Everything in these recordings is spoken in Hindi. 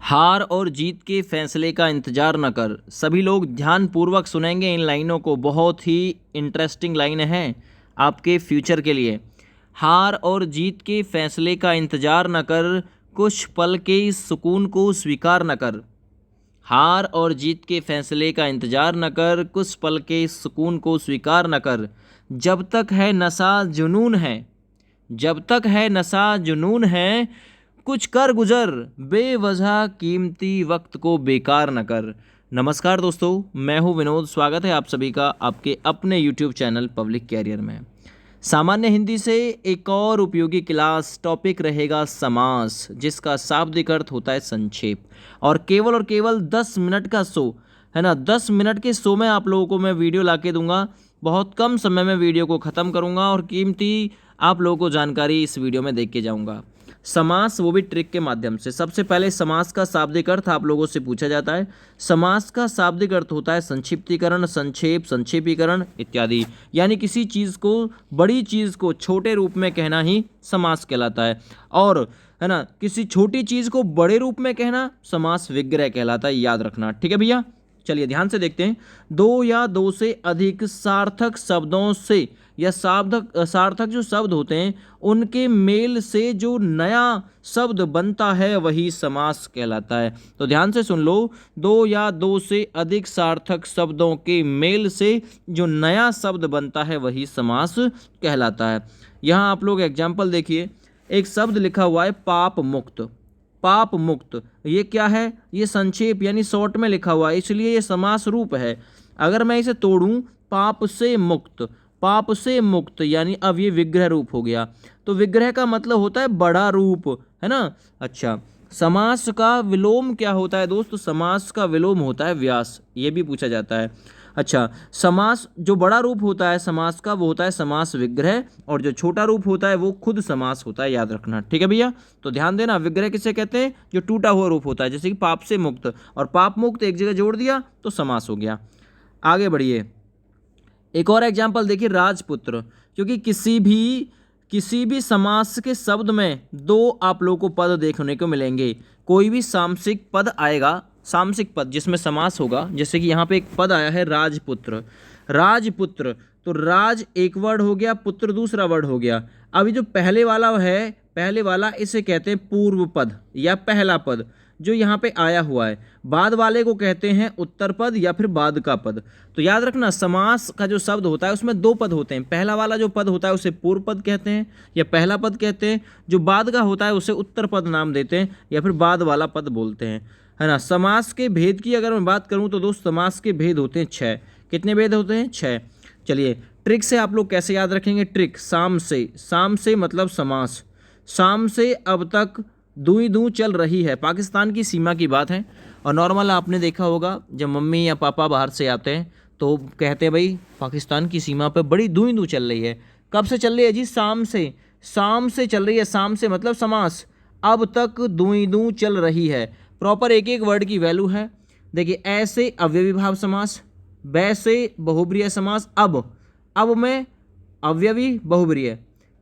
हार और जीत के फैसले का इंतजार न कर। सभी लोग ध्यानपूर्वक सुनेंगे इन लाइनों को, बहुत ही इंटरेस्टिंग लाइन है आपके फ्यूचर के लिए। हार और जीत के फैसले का इंतजार न कर, कुछ पल के सुकून को स्वीकार न कर। हार और जीत के फैसले का इंतजार न कर, कुछ पल के सुकून को स्वीकार न कर। जब तक है नशा जुनून है, जब तक है नशा जुनून है, कुछ कर गुजर, बेवजह कीमती वक्त को बेकार न कर। नमस्कार दोस्तों, मैं हूं विनोद। स्वागत है आप सभी का आपके अपने YouTube चैनल पब्लिक कैरियर में। सामान्य हिंदी से एक और उपयोगी क्लास, टॉपिक रहेगा समास, जिसका शाब्दिक अर्थ होता है संक्षेप। और केवल 10 मिनट का शो है ना, 10 मिनट के शो में आप लोगों को मैं वीडियो ला के दूंगा। बहुत कम समय में वीडियो को ख़त्म करूंगा और कीमती आप लोगों को जानकारी इस वीडियो में देख के जाऊंगा। समास, वो भी ट्रिक के माध्यम से। सबसे पहले समास का शाब्दिक अर्थ आप लोगों से पूछा जाता है। समास का शाब्दिक अर्थ होता है संक्षिप्तीकरण, संक्षेप, संक्षेपीकरण इत्यादि। यानी किसी चीज़ को, बड़ी चीज़ को छोटे रूप में कहना ही समास कहलाता है। और है ना, किसी छोटी चीज़ को बड़े रूप में कहना समास विग्रह कहलाता है। याद रखना, ठीक है भैया। चलिए ध्यान से देखते हैं। दो या दो से अधिक सार्थक शब्दों से या सार्थक जो शब्द होते हैं उनके मेल से जो नया शब्द बनता है वही समास कहलाता है। तो ध्यान से सुन लो, दो या दो से अधिक सार्थक शब्दों के मेल से जो नया शब्द बनता है वही समास कहलाता है। यहाँ आप लोग एग्जाम्पल देखिए। एक शब्द लिखा हुआ है पाप मुक्त। पाप मुक्त, ये क्या है? ये संक्षेप यानी शॉर्ट में लिखा हुआ है, इसलिए ये समास रूप है। अगर मैं इसे तोड़ूं, पाप से मुक्त, पाप से मुक्त, यानी अब ये विग्रह रूप हो गया। तो विग्रह का मतलब होता है बड़ा रूप, है ना। अच्छा, समास का विलोम क्या होता है दोस्त? समास का विलोम होता है व्यास, ये भी पूछा जाता है। अच्छा, समास जो बड़ा रूप होता है समास का, वो होता है समास विग्रह, और जो छोटा रूप होता है वो खुद समास होता है। याद रखना, ठीक है भैया। तो ध्यान देना, विग्रह किसे कहते हैं? जो टूटा हुआ रूप होता है, जैसे कि पाप से मुक्त और पाप मुक्त एक जगह जोड़ दिया तो समास हो गया। आगे बढ़िए, एक और एग्जाम्पल देखिए, राजपुत्र। क्योंकि किसी भी समास के शब्द में दो आप लोगों को पद देखने को मिलेंगे। कोई भी सामसिक पद आएगा, सामसिक पद जिसमें समास होगा, जैसे कि यहाँ पे एक पद आया है राजपुत्र। राजपुत्र, तो राज एक वर्ड हो गया, पुत्र दूसरा वर्ड हो गया। अभी जो पहले वाला है, पहले वाला इसे कहते हैं पूर्व पद या पहला पद जो यहाँ पे आया हुआ है। बाद वाले को कहते हैं उत्तर पद या फिर बाद का पद। तो याद रखना, समास का जो शब्द होता है उसमें दो पद होते हैं। पहला वाला जो पद होता है उसे पूर्व पद कहते हैं या पहला पद कहते हैं। जो बाद का होता है उसे उत्तर पद नाम देते हैं या फिर बाद वाला पद बोलते हैं, है ना। समास के भेद की अगर मैं बात करूँ तो दोस्त, समास के भेद होते हैं 6। कितने भेद होते हैं? 6। चलिए, ट्रिक से आप लोग कैसे याद रखेंगे? ट्रिक, शाम से मतलब समास। शाम से अब तक दूई दूं चल रही है, पाकिस्तान की सीमा की बात है। और नॉर्मल आपने देखा होगा, जब मम्मी या पापा बाहर से आते हैं तो कहते हैं भाई पाकिस्तान की सीमा पर बड़ी दूई दूं चल रही है। कब से चल रही है जी? शाम से। शाम से चल रही है, शाम से मतलब समास। अब तक दूई दूं चल रही है, प्रॉपर एक एक वर्ड की वैल्यू है। देखिए, ऐसे अव्ययी भाव समास, वैसे बहुब्रीय समास, अब में अव्ययी बहुब्रीय,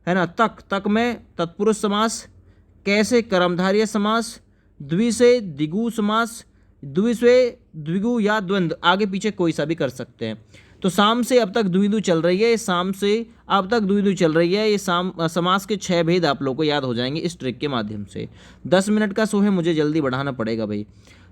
है ना। तक में तत्पुरुष समास, कैसे कर्मधारय समास, द्वि से द्विगु समास, द्वि से द्विगु या द्वंद्व, आगे पीछे कोई सा भी कर सकते हैं। तो शाम से अब तक द्विगु चल रही है, शाम से अब तक द्विगु चल रही है, ये समास के 6 भेद आप लोग को याद हो जाएंगे इस ट्रिक के माध्यम से। 10 मिनट का शो है, मुझे जल्दी बढ़ाना पड़ेगा भाई।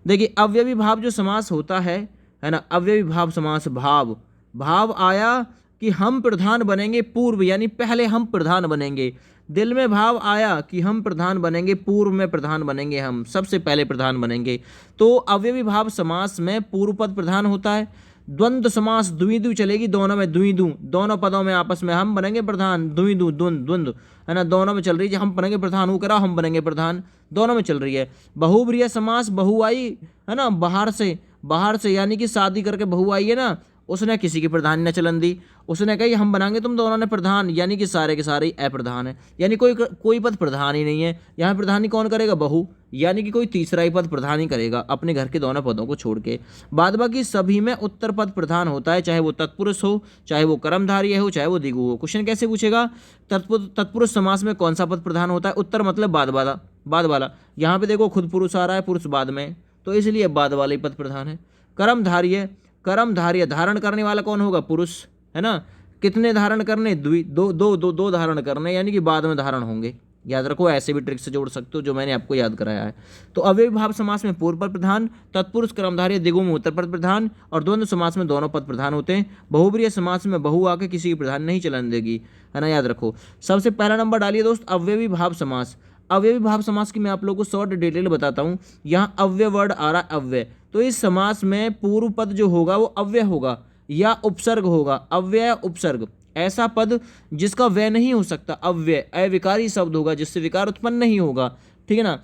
देखिए, अव्ययी भाव जो समास होता है ना, अव्ययी भाव समास, भाव आया कि हम प्रधान बनेंगे, पूर्व यानी पहले हम प्रधान बनेंगे। दिल में भाव आया कि हम प्रधान बनेंगे, पूर्व में प्रधान बनेंगे, हम सबसे पहले प्रधान बनेंगे। तो अव्ययी भाव समास में पूर्व पद प्रधान होता है। द्वंद्व समास, द्विदु चलेगी, दोनों में द्विदु, दोनों पदों में आपस में हम बनेंगे प्रधान, द्विदु द्वंद्व, है ना, दोनों में चल रही है। हम बनेंगे प्रधान, वो करा हम बनेंगे प्रधान, दोनों में चल रही है। बहुब्रीय समास, बहू आई, है ना, बाहर से यानी कि शादी करके बहू आई है ना, उसने किसी की प्रधानी न चलन दी, उसने कही हम बनाएंगे तुम दोनों ने प्रधान, यानी कि सारे के सारे अप्रधान है, यानी कोई पद प्रधान ही नहीं है। यहाँ प्रधानी कौन करेगा? बहू, यानी कि कोई तीसरा ही पद प्रधान ही करेगा अपने घर के दोनों पदों को छोड़ के। बाद बाकी सभी में उत्तर पद प्रधान होता है, चाहे वो तत्पुरुष हो, चाहे वो कर्मधारय हो, चाहे वो द्विगु हो। क्वेश्चन कैसे पूछेगा? तत्पुरुष समास में कौन सा पद प्रधान होता है? उत्तर मतलब बाद वाला, बाद वाला। यहाँ पे देखो खुद पुरुष आ रहा है, पुरुष बाद में, तो इसलिए बाद वाला ही पद प्रधान है। कर्मधार्य, कर्मधार्य धारण करने वाला कौन होगा? पुरुष, है ना। कितने धारण करने? दो धारण करने, यानी कि बाद में धारण होंगे। याद रखो, ऐसे भी ट्रिक से जोड़ सकते हो जो मैंने आपको याद कराया है। तो अव्ययी भाव समास में पूर्व पद प्रधान, तत्पुरुष कर्मधारय द्विगु में उत्तर पद प्रधान, और द्वंद्व समास में दोनों पद प्रधान होते हैं। बहुब्रीहि समास में बहु आके किसी की प्रधान नहीं चलन देगी, है ना। याद रखो। सबसे पहला नंबर डालिए दोस्त, अव्ययी भाव समास। अव्ययी भाव समास की मैं आप लोगों को शॉर्ट डिटेल बताता हूँ। यहाँ अव्यय वर्ड आ रहा है, अव्यय, तो इस समास में पूर्व पद जो होगा वो अव्यय होगा या उपसर्ग होगा। अव्यय उपसर्ग, ऐसा पद जिसका व्यय नहीं हो सकता, अव्यय, अविकारी शब्द होगा जिससे विकार उत्पन्न नहीं होगा, ठीक है ना।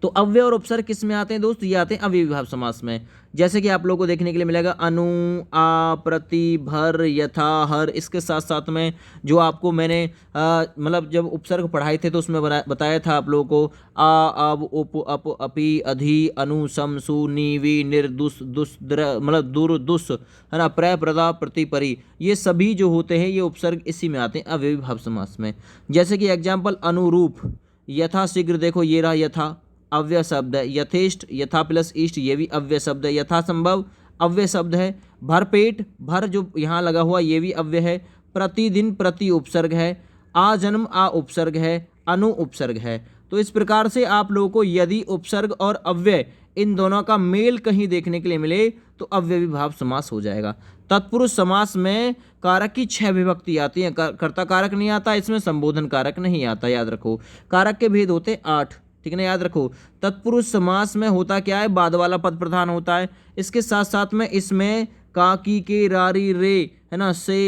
तो अव्यय और उपसर्ग किस में आते हैं दोस्त? ये आते हैं अव्ययी भाव समास में। जैसे कि आप लोगों को देखने के लिए मिलेगा अनु, आ, प्रति, भर, यथा, हर। इसके साथ साथ में जो आपको मैंने मतलब जब उपसर्ग पढ़ाए थे तो उसमें बताया था आप लोगों को आ, अब, उप, अप, अपि, अधि, अनु, सम, सु, नी, वी, निर, दुस, दुस, मतलब दुर, दुस, है ना, प्र, प्रदा, प्रति, परि। ये सभी जो होते हैं ये उपसर्ग इसी में आते हैं, अव्ययी भाव समास में। जैसे कि एग्जाम्पल अनुरूप, यथा शीघ्र, देखो ये रहा यथा, अव्यय शब्द है। यथेष्ट, यथा प्लस इष्ट, ये भी अव्यय शब्द है। यथा संभव अव्यय शब्द है। भरपेट, भर जो यहाँ लगा हुआ ये भी अव्यय है। प्रतिदिन, प्रति उपसर्ग है। आजन्म, आ उपसर्ग है। अनु उपसर्ग है। तो इस प्रकार से आप लोगों को यदि उपसर्ग और अव्यय इन दोनों का मेल कहीं देखने के लिए मिले तो अव्ययी भाव समास हो जाएगा। तत्पुरुष समास में कारक की 6 विभक्ति आती है। कर्ता कारक नहीं आता इसमें, संबोधन कारक नहीं आता। याद रखो, कारक के भेद होते 8, ठीक है ना। याद रखो, तत्पुरुष समास में होता क्या है? बाद वाला पद प्रधान होता है। इसके साथ साथ में इसमें का, की, के, रारी, रे, है ना, से,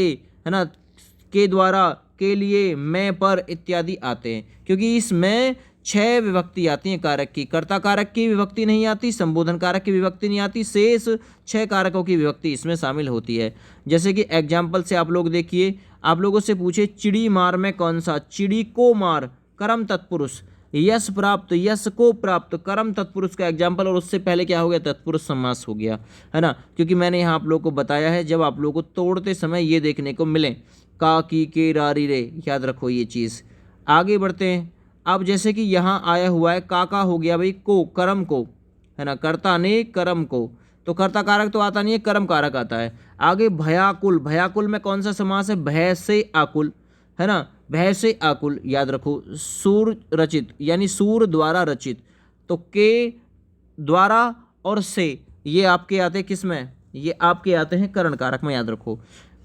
है ना, के द्वारा, के लिए, मैं, पर इत्यादि आते हैं, क्योंकि इसमें 6 विभक्ति आती हैं कारक की। कर्ता कारक की विभक्ति नहीं आती, संबोधन कारक की विभक्ति नहीं आती, शेष 6 कारकों की विभक्ति इसमें शामिल होती है। जैसे कि एग्जाम्पल से आप लोग देखिए, आप लोगों से पूछे चिड़ी मार में कौन सा? चिड़ी को मार, कर्म तत्पुरुष। यश प्राप्त, यश को प्राप्त, कर्म तत्पुरुष का एग्जाम्पल, और उससे पहले क्या हो गया? तत्पुरुष समास हो गया, है ना। क्योंकि मैंने यहाँ आप लोगों को बताया है, जब आप लोगों को तोड़ते समय ये देखने को मिले का, की, के, रारी, रे, याद रखो ये चीज़। आगे बढ़ते हैं। अब जैसे कि यहाँ आया हुआ है का हो गया भाई को, कर्म को, है ना, कर्ता ने कर्म को, तो कर्ता कारक तो आता नहीं है, कर्म कारक आता है। आगे भयाकुल, भयाकुल में कौन सा समास है? भय से आकुल, है ना, भय से आकुल। याद रखो, सूर रचित, यानी सूर द्वारा रचित, तो के द्वारा और से ये आपके आते हैं किस में? ये आपके आते हैं करण कारक में। याद रखो,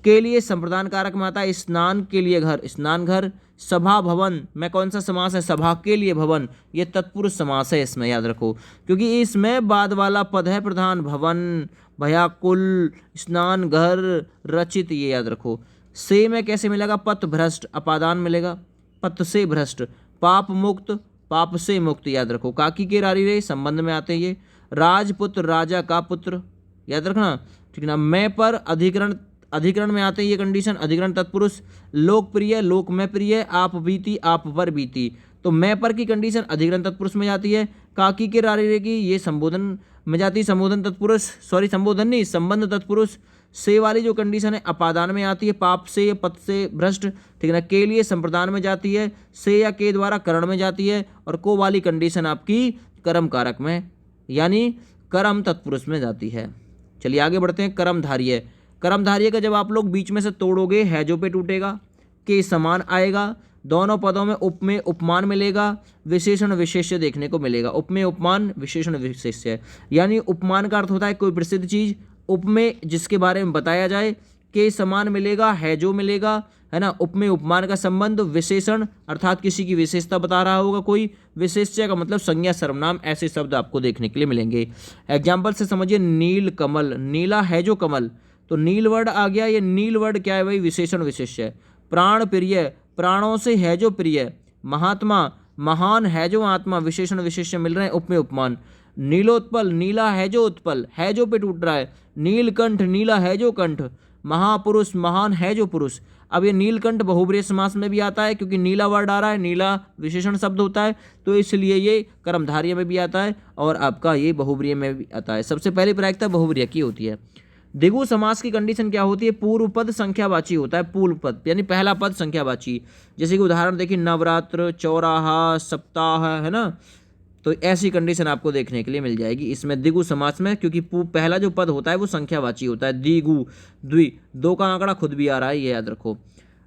के लिए संप्रदान कारक में आता है स्नान के लिए घर, स्नान घर। सभा भवन में कौन सा समास है? सभा के लिए भवन, ये तत्पुरुष समास है इसमें। याद रखो, क्योंकि इसमें बाद वाला पद है प्रधान, भवन, भयाकुल, स्नान घर, रचित, ये याद रखो। से में कैसे मिलेगा? पथ भ्रष्ट, अपादान मिलेगा, पथ से भ्रष्ट। पाप मुक्त, पाप से मुक्त। याद रखो, काकी के रारी रे संबंध में आते हैं ये। राजपुत्र, राजा का पुत्र, याद रखना, ठीक ना। मैं पर, अधिकरण, अधिकरण में आते हैं ये कंडीशन, अधिकरण तत्पुरुष। लोकप्रिय, लोक में प्रिय। आप बीती, आप पर बीती, तो मैं पर की कंडीशन अधिकरण तत्पुरुष में जाती है। काकी के रारी रे की ये संबोधन में जाती है, संबोधन तत्पुरुष, सॉरी संबोधन नहीं, संबंध तत्पुरुष। से वाली जो कंडीशन है अपादान में आती है, पाप से, पथ से भ्रष्ट, ठीक है ना। के लिए संप्रदान में जाती है, से या के द्वारा करण में जाती है, और को वाली कंडीशन आपकी कर्म कारक में, यानी कर्म तत्पुरुष में जाती है। चलिए आगे बढ़ते हैं। कर्मधार्य, कर्मधार्य का जब आप लोग बीच में से तोड़ोगे हैजों पे टूटेगा, के समान आएगा, दोनों पदों में उप में उपमान मिलेगा, विशेषण विशेष्य देखने को मिलेगा। उप में उपमान, विशेषण विशेष्य, यानी उपमान का अर्थ होता है कोई प्रसिद्ध चीज, उप में जिसके बारे में बताया जाए, के समान मिलेगा, है जो मिलेगा, है ना। उप में उपमान का संबंध, विशेषण अर्थात किसी की विशेषता बता रहा होगा कोई, विशेष्य का मतलब संज्ञा सर्वनाम, ऐसे शब्द आपको देखने के लिए मिलेंगे। एग्जाम्पल से समझिए, नील कमल, नीला है जो कमल, तो नील वर्ड आ गया, ये नील वर्ड क्या है भाई? विशेषण विशेष्य। प्राण प्रिय, प्राणों से है जो प्रिय। महात्मा, महान है जो आत्मा, विशेषण विशेष्य मिल रहे हैं, उप में उपमान। नीलोत्पल, नीला है जो उत्पल, है जो पे टूट रहा है। नीलकंठ, नीला है जो कंठ। महापुरुष, महान है जो पुरुष। अब ये नीलकंठ बहुब्रीहि समास में भी आता है, क्योंकि नीला वर्ड आ रहा है, नीला विशेषण शब्द होता है, तो इसलिए ये कर्मधार्य में भी आता है और आपका ये बहुब्रीहि में भी आता है। सबसे पहली प्रायिकता बहुब्रीहि की होती है। द्विगु समास की कंडीशन क्या होती है, पूर्व पद संख्यावाची होता है, पूर्व पद यानी पहला पद संख्यावाची। जैसे कि उदाहरण देखिए, नवरात्र, चौराहा, सप्ताह, है ना। तो ऐसी कंडीशन आपको देखने के लिए मिल जाएगी इसमें द्विगु समास में, क्योंकि पहला जो पद होता है वो संख्यावाची होता है। द्विगु, द्वि, दो का आंकड़ा खुद भी आ रहा है, ये याद रखो।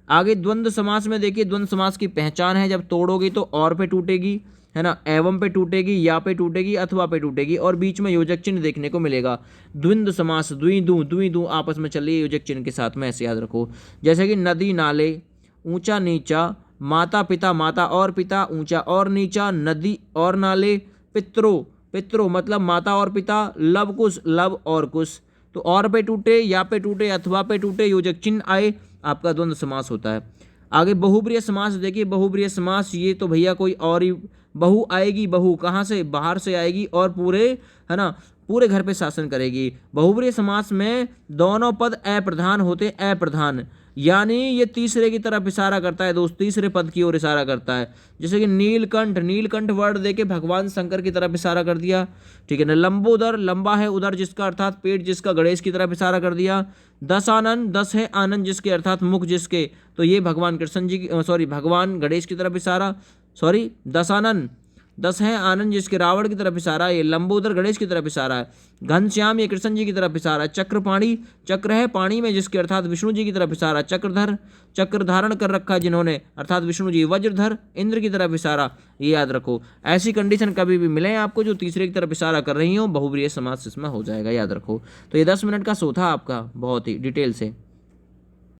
आगे द्वंद्व समास में देखिए, द्वंद्व समास की पहचान है, जब तोड़ोगी तो और पे टूटेगी, है ना, एवं पे टूटेगी, या पे टूटेगी, अथवा पे टूटेगी, और बीच में योजक चिन्ह देखने को मिलेगा। द्वंद्व समास द्विंदु आपस में चल रही है योजक चिन्ह के साथ में, ऐसे याद रखो। जैसे कि नदी नाले, ऊंचा नीचा, माता पिता, माता और पिता, ऊंचा और नीचा, नदी और नाले, पितरों मतलब माता और पिता, लव कुश, लव और कुश। तो और पे टूटे, या पे टूटे, अथवा पे टूटे, योजक चिन्ह आए, आपका द्वंद्व समास होता है। आगे बहुब्रीहि समास देखिए, बहुब्रीहि समास ये तो भैया कोई और ही, बहू आएगी, बहू कहाँ से, बाहर से आएगी, और पूरे, है ना, पूरे घर पे शासन करेगी। बहुब्रीहि समास में दोनों पद अप्रधान होते, अप्रधान, यानी ये तीसरे की तरफ इशारा करता है दोस्त, तीसरे पद की ओर इशारा करता है। जैसे कि नीलकंठ, नीलकंठ वर्ड देके भगवान शंकर की तरफ इशारा कर दिया, ठीक है ना। लंबोदर, लंबा है उदर जिसका अर्थात पेट जिसका, गणेश की तरफ इशारा कर दिया। दशानन, दस है आनंद जिसके अर्थात मुख जिसके, तो ये भगवान कृष्ण जी की, सॉरी भगवान गणेश की तरफ इशारा, सॉरी दशानन, 10 है आनंद जिसके, रावण की तरफ इशारा, ये लंबोदर गणेश की तरफ इशारा है। घनश्याम ये कृष्ण जी की तरफ इशारा है। चक्रपाणी, चक्र है पानी में जिसके अर्थात विष्णु जी की तरफ इशारा। चक्रधर, चक्र धारण कर रखा जिन्होंने अर्थात विष्णु जी। वज्रधर इंद्र की तरफ इशारा, ये याद रखो। ऐसी कंडीशन कभी भी मिले आपको जो तीसरे की तरफ इशारा कर रही हो, बहुब्रीहि समास इसमें हो जाएगा, याद रखो। तो ये 10 मिनट का शो था आपका, बहुत ही डिटेल से।